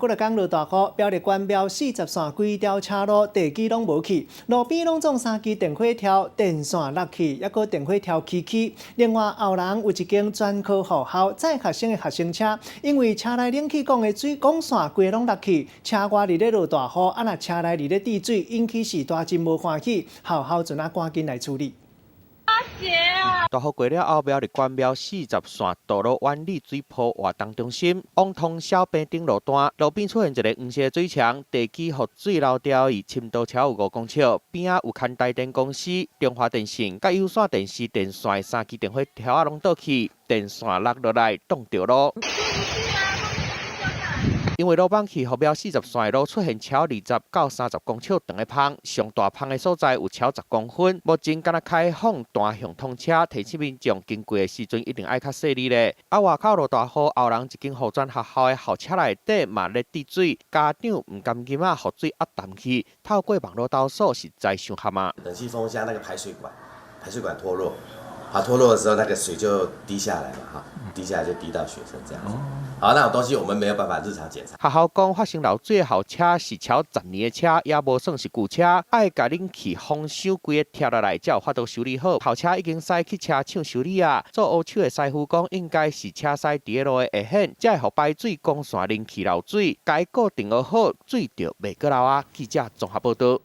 过来讲落大雨，标立关标40线规条车路地基拢无去，路边拢种3支电火条，电线落去，抑个电火条起起。另外，后人有一间专科学校载学生的学生车，因为车内冷气管的水管线规拢落去，车外伫咧落大雨，啊若车内伫咧滴水，引起是大真无欢喜，校校阵赶紧来处理。 大雨过了后，苗栗关庙40线道路湾里水坡活动中心往通小平顶路段，路边出现一个黄色水墙，地基和水流掉伊深度超有5公尺，边仔有牵台电公司、中华电信、甲有线电视电线的3支电火条啊拢倒去，电线落落来挡着路。 因为路板去，后标40线的路出现超20到30公尺长的phong，上大phong的所在有超10公分。目前敢若开放单向通车，提醒民众经过的时阵一定爱较细腻咧。啊，外口落大雨，后人一间护专学校的校车内底嘛咧滴水，家长唔甘囡仔雨水压淡去，透过网络投诉实在伤合嘛。冷气风箱那个排水管脱落。 好，脱落的时候，那个水就滴下来嘛，哈，滴下来就滴到学生这样子。好，那种东西我们没有办法日常检查。学校讲发生漏水的校车是超10年的车，也无算是旧车，爱甲冷气风箱规个拆落来，才有法度修理好。校车已经驶去车厂修理啊。做乌手的师傅讲，应该是车驶伫路的下陷，才会互排水管线冷气漏水，该固定好，水就袂过漏啊。记者综合报道。